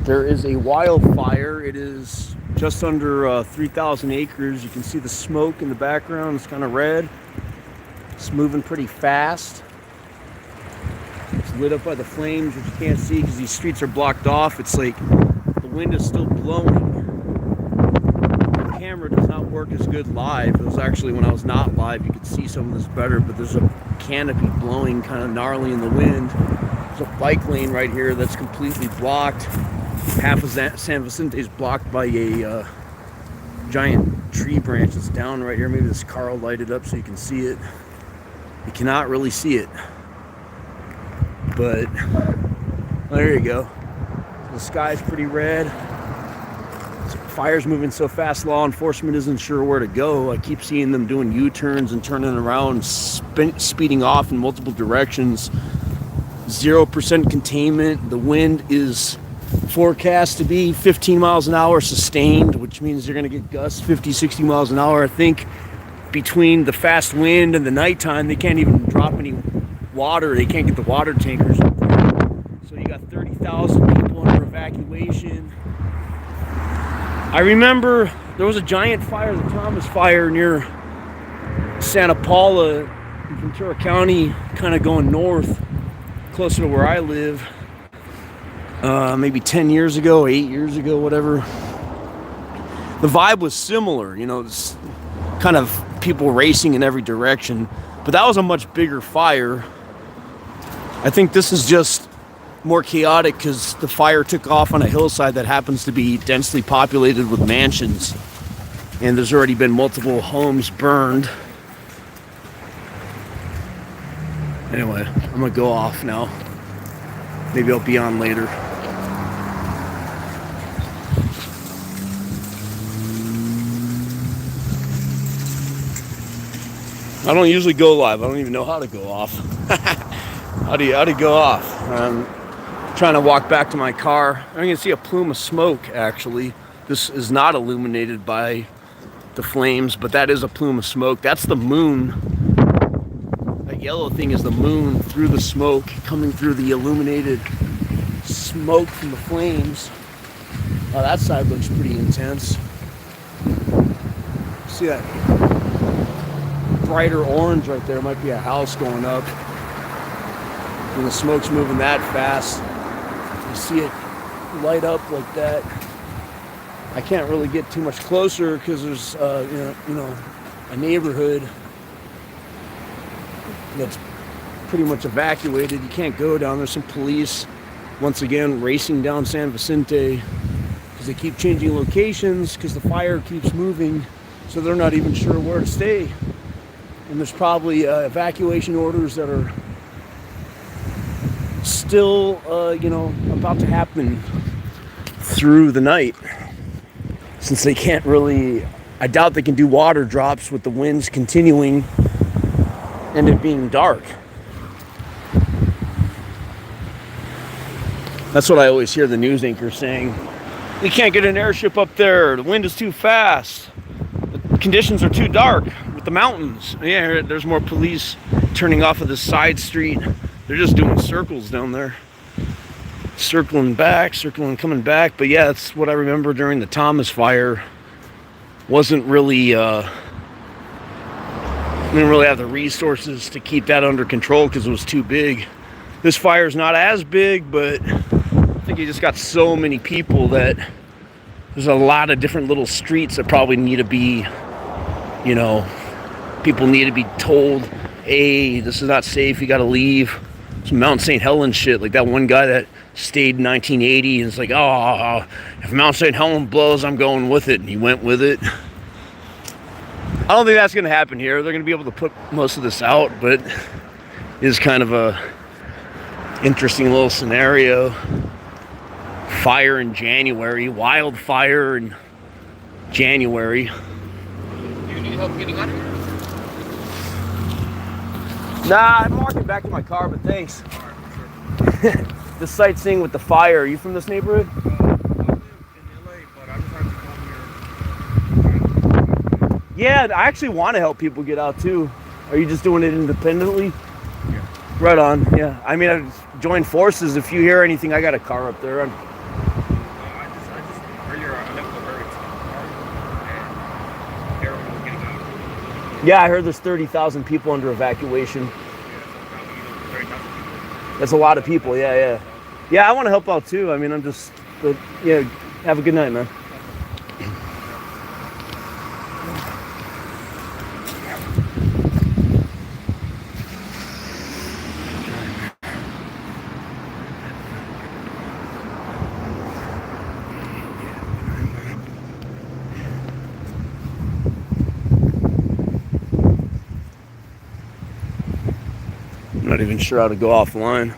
There is a wildfire. It is just under 3,000 acres. You can see the smoke in the background. It's kind of red. It's moving pretty fast. It's lit up by the flames, which you can't see because these streets are blocked off. It's like the wind is still blowing. The camera does not work as good live. It was actually when I was not live, you could see some of this better, but there's a canopy blowing kind of gnarly in the wind. There's a bike lane right here that's completely blocked. Half of San Vicente is blocked by a giant tree branch that's down right here. Maybe this car will light it up so you can see it. You cannot really see it, but there you go. The sky's pretty red. Fire's moving so fast, law enforcement isn't sure where to go. I keep seeing them doing U-turns and turning around, speeding off in multiple directions. 0% containment. The wind is forecast to be 15 miles an hour sustained, which means you're going to get gusts 50, 60 miles an hour. I think between the fast wind and the nighttime, they can't even drop any water. They can't get the water tankers up there. So you got 30,000 people under evacuation. I remember there was a giant fire, the Thomas Fire, near Santa Paula in Ventura County, kind of going north, closer to where I live. Maybe 10 years ago, 8 years ago, whatever. The vibe was similar, you know, it's kind of people racing in every direction, but that was a much bigger fire. I think this is just more chaotic because the fire took off on a hillside that happens to be densely populated with mansions, and there's already been multiple homes burned. Anyway, I'm gonna go off now. Maybe I'll be on later. I don't usually go live. I don't even know how to go off. How do you go off? I'm trying to walk back to my car. I'm gonna see a plume of smoke, actually. This is not illuminated by the flames, but that is a plume of smoke. That's the moon. That yellow thing is the moon through the smoke, coming through the illuminated smoke from the flames. Oh, that side looks pretty intense. See that brighter orange right there? Might be a house going up. When the smoke's moving that fast, you see it light up like that. I can't really get too much closer because there's you know a neighborhood that's pretty much evacuated. You can't go down. There's some police once again racing down San Vicente because they keep changing locations because the fire keeps moving, so they're not even sure where to stay. And there's probably evacuation orders that are still about to happen through the night, since they can't really, I doubt they can do water drops with the winds continuing and it being dark. That's what I always hear the news anchors saying. We can't get an airship up there. The wind is too fast. The conditions are too dark with the mountains. Yeah, there's more police turning off of this side street. They're just doing circles down there. Circling back, circling, coming back. But yeah, that's what I remember during the Thomas Fire. Wasn't really, didn't really have the resources to keep that under control because it was too big. This fire's not as big, but I think you just got so many people that there's a lot of different little streets that probably need to be, people need to be told, hey, this is not safe, you gotta leave. Some Mount St. Helens shit, like that one guy that stayed in 1980 and it's like, oh, if Mount St. Helens blows, I'm going with it, and he went with it. I don't think that's gonna happen here. They're gonna be able to put most of this out, but it is kind of a interesting little scenario. Fire in January, wildfire in January. Do you need help getting out of here? Nah, I'm walking back to my car, but thanks. Alright, sure. The sightseeing with the fire. Are you from this neighborhood? I live in LA, but I decided to come here. Yeah, I actually want to help people get out too. Are you just doing it independently? Yeah. Right on, yeah. I mean, I've joined forces. If you hear anything, I got a car up there. Yeah, I heard there's 30,000 people under evacuation. Yeah, so probably, 30,000 people. That's a lot of people. Yeah, yeah. Yeah, I want to help out too. I mean, but yeah, have a good night, man. I'm not even sure how to go offline.